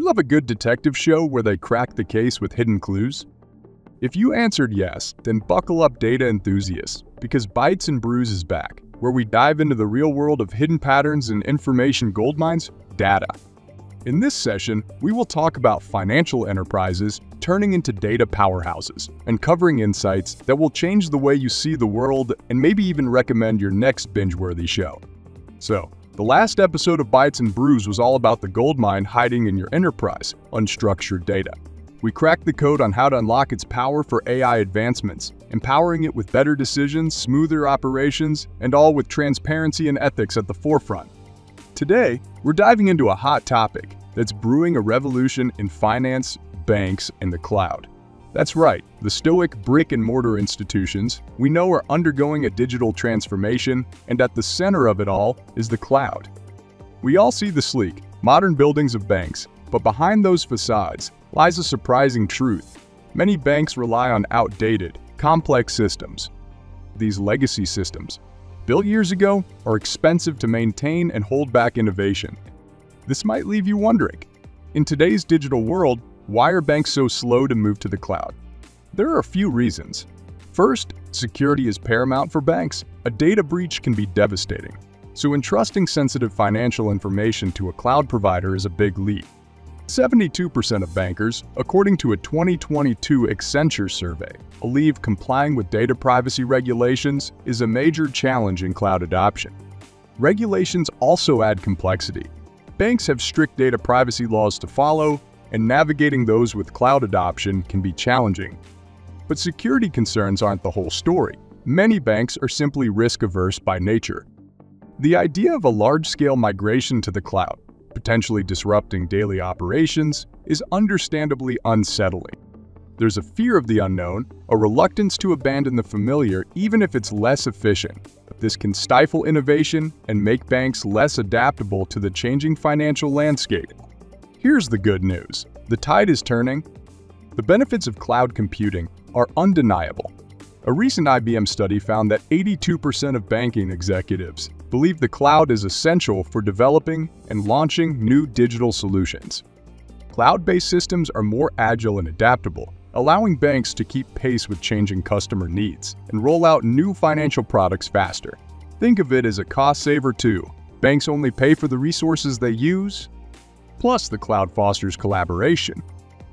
you love a good detective show where they crack the case with hidden clues? If you answered yes, then buckle up data enthusiasts, because Bytes and Brews is back, where we dive into the real world of hidden patterns and information goldmines, data. In this session, we will talk about financial enterprises turning into data powerhouses and covering insights that will change the way you see the world and maybe even recommend your next binge-worthy show. So, the last episode of Bytes and Brews was all about the goldmine hiding in your enterprise, unstructured data. We cracked the code on how to unlock its power for AI advancements, empowering it with better decisions, smoother operations, and all with transparency and ethics at the forefront. Today, we're diving into a hot topic that's brewing a revolution in finance, banks, and the cloud. That's right, the stoic brick-and-mortar institutions we know are undergoing a digital transformation, and at the center of it all is the cloud. We all see the sleek, modern buildings of banks, but behind those facades lies a surprising truth. Many banks rely on outdated, complex systems. These legacy systems, built years ago, are expensive to maintain and hold back innovation. This might leave you wondering, in today's digital world, why are banks so slow to move to the cloud? There are a few reasons. First, security is paramount for banks. A data breach can be devastating, so entrusting sensitive financial information to a cloud provider is a big leap. 72% of bankers, according to a 2022 Accenture survey, believe complying with data privacy regulations is a major challenge in cloud adoption. Regulations also add complexity. Banks have strict data privacy laws to follow, and navigating those with cloud adoption can be challenging. But security concerns aren't the whole story. Many banks are simply risk-averse by nature. The idea of a large-scale migration to the cloud, potentially disrupting daily operations, is understandably unsettling. There's a fear of the unknown, a reluctance to abandon the familiar even if it's less efficient. This can stifle innovation and make banks less adaptable to the changing financial landscape. Here's the good news. The tide is turning. The benefits of cloud computing are undeniable. A recent IBM study found that 82% of banking executives believe the cloud is essential for developing and launching new digital solutions. Cloud-based systems are more agile and adaptable, allowing banks to keep pace with changing customer needs and roll out new financial products faster. Think of it as a cost saver too. Banks only pay for the resources they use. Plus, the cloud fosters collaboration.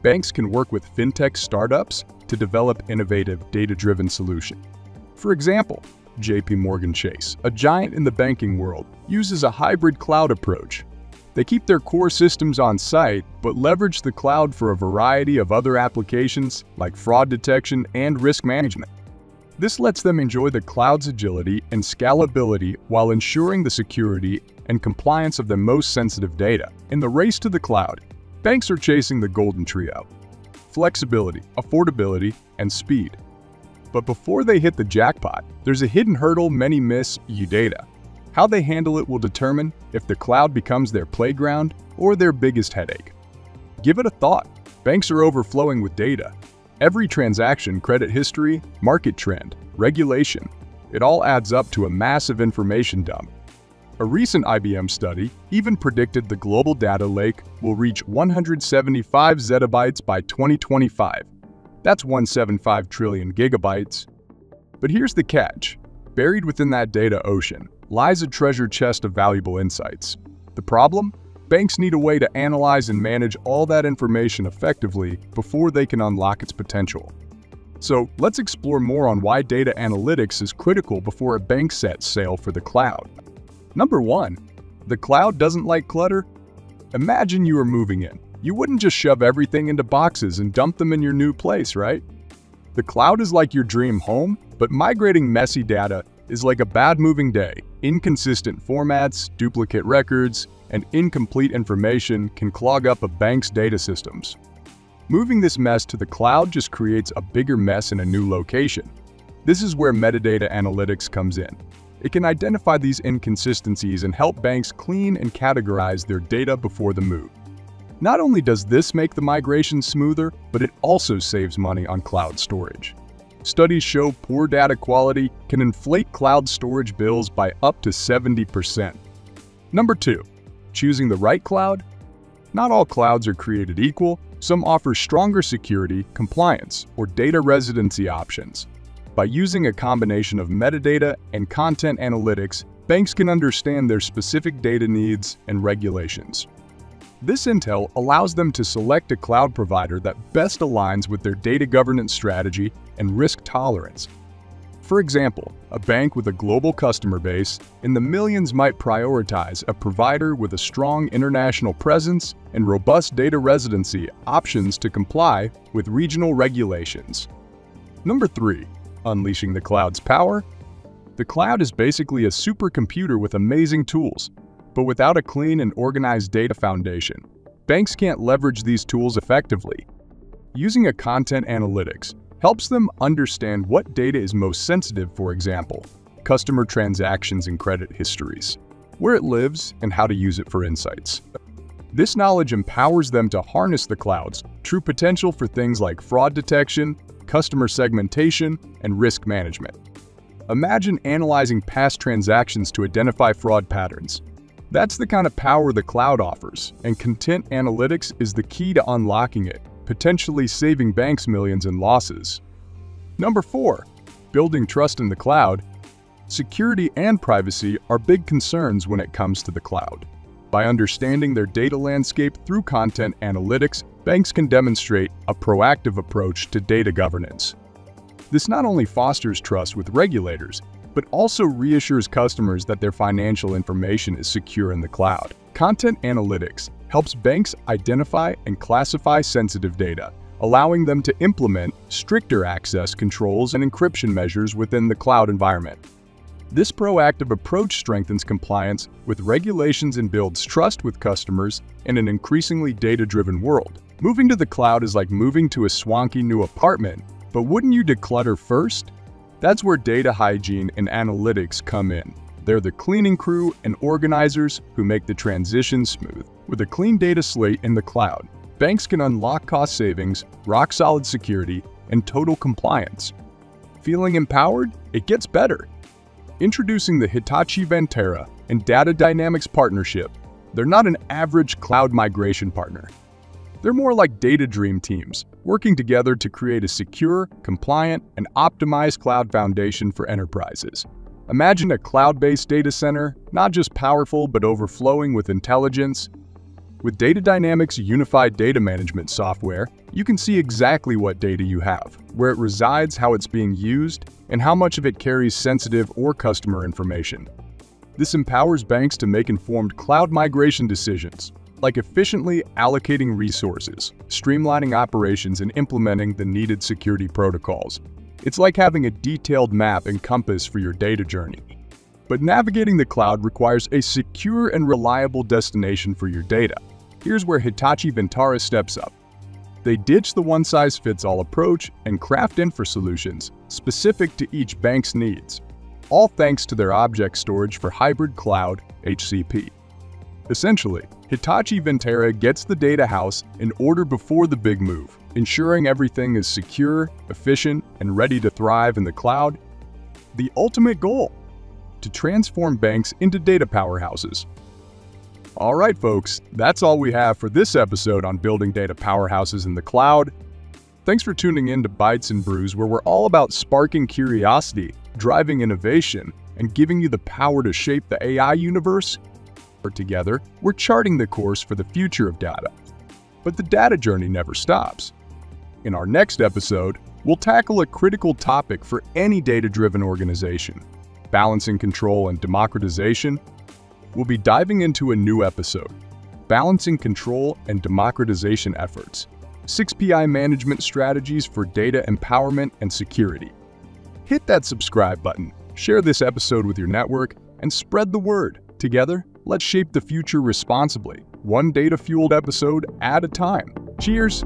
Banks can work with fintech startups to develop innovative, data-driven solutions. For example, JP Chase, a giant in the banking world, uses a hybrid cloud approach. They keep their core systems on site, but leverage the cloud for a variety of other applications like fraud detection and risk management. This lets them enjoy the cloud's agility and scalability while ensuring the security and compliance of the most sensitive data. In the race to the cloud, banks are chasing the golden trio: flexibility, affordability, and speed. But before they hit the jackpot, there's a hidden hurdle many miss: data. How they handle it will determine if the cloud becomes their playground or their biggest headache. Give it a thought. Banks are overflowing with data. Every transaction, credit history, market trend, regulation, it all adds up to a massive information dump. A recent IBM study even predicted the global data lake will reach 175 zettabytes by 2025. That's 175 trillion gigabytes. But here's the catch. Buried within that data ocean lies a treasure chest of valuable insights. The problem? Banks need a way to analyze and manage all that information effectively before they can unlock its potential. So let's explore more on why data analytics is critical before a bank sets sail for the cloud. Number 1. The cloud doesn't like clutter. Imagine you are moving in. You wouldn't just shove everything into boxes and dump them in your new place, right? The cloud is like your dream home, but migrating messy data is like a bad moving day. Inconsistent formats, duplicate records, and incomplete information can clog up a bank's data systems. Moving this mess to the cloud just creates a bigger mess in a new location. This is where metadata analytics comes in. It can identify these inconsistencies and help banks clean and categorize their data before the move. Not only does this make the migration smoother, but it also saves money on cloud storage. Studies show poor data quality can inflate cloud storage bills by up to 70%. Number 2. Choosing the right cloud? Not all clouds are created equal. Some offer stronger security, compliance, or data residency options. By using a combination of metadata and content analytics, banks can understand their specific data needs and regulations. This intel allows them to select a cloud provider that best aligns with their data governance strategy and risk tolerance. For example, a bank with a global customer base in the millions might prioritize a provider with a strong international presence and robust data residency options to comply with regional regulations. Number 3. Unleashing the cloud's power. The cloud is basically a supercomputer with amazing tools, but without a clean and organized data foundation, banks can't leverage these tools effectively. Using a content analytics helps them understand what data is most sensitive, for example, customer transactions and credit histories, where it lives, and how to use it for insights. This knowledge empowers them to harness the cloud's true potential for things like fraud detection, customer segmentation, and risk management. Imagine analyzing past transactions to identify fraud patterns. That's the kind of power the cloud offers, and content analytics is the key to unlocking it, potentially saving banks millions in losses. Number 4. Building trust in the cloud. Security and privacy are big concerns when it comes to the cloud. By understanding their data landscape through content analytics, banks can demonstrate a proactive approach to data governance. This not only fosters trust with regulators, but also reassures customers that their financial information is secure in the cloud. Content analytics helps banks identify and classify sensitive data, allowing them to implement stricter access controls and encryption measures within the cloud environment. This proactive approach strengthens compliance with regulations and builds trust with customers in an increasingly data-driven world. Moving to the cloud is like moving to a swanky new apartment, but wouldn't you declutter first? That's where data hygiene and analytics come in. They're the cleaning crew and organizers who make the transition smooth. With a clean data slate in the cloud, banks can unlock cost savings, rock-solid security, and total compliance. Feeling empowered? It gets better. Introducing the Hitachi Vantara and Data Dynamics partnership. They're not an average cloud migration partner. They're more like data dream teams, working together to create a secure, compliant, and optimized cloud foundation for enterprises. Imagine a cloud-based data center, not just powerful but overflowing with intelligence. With Data Dynamics' unified data management software, you can see exactly what data you have, where it resides, how it's being used, and how much of it carries sensitive or customer information. This empowers banks to make informed cloud migration decisions, like efficiently allocating resources, streamlining operations, and implementing the needed security protocols. It's like having a detailed map and compass for your data journey. But navigating the cloud requires a secure and reliable destination for your data. Here's where Hitachi Vantara steps up. They ditch the one-size-fits-all approach and craft infra solutions specific to each bank's needs, all thanks to their object storage for hybrid cloud (HCP). Essentially, Hitachi Vantara gets the data house in order before the big move, ensuring everything is secure, efficient, and ready to thrive in the cloud. The ultimate goal: to transform banks into data powerhouses. All right, folks, that's all we have for this episode on building data powerhouses in the cloud. Thanks for tuning in to Bytes and Brews, where we're all about sparking curiosity, driving innovation, and giving you the power to shape the AI universe. Together, we're charting the course for the future of data. But the data journey never stops. In our next episode, we'll tackle a critical topic for any data-driven organization: balancing control and democratization. We'll be diving into a new episode: balancing control and democratization efforts, 6 PI management strategies for data empowerment and security. Hit that subscribe button, share this episode with your network, and spread the word. Together, let's shape the future responsibly, one data-fueled episode at a time. Cheers!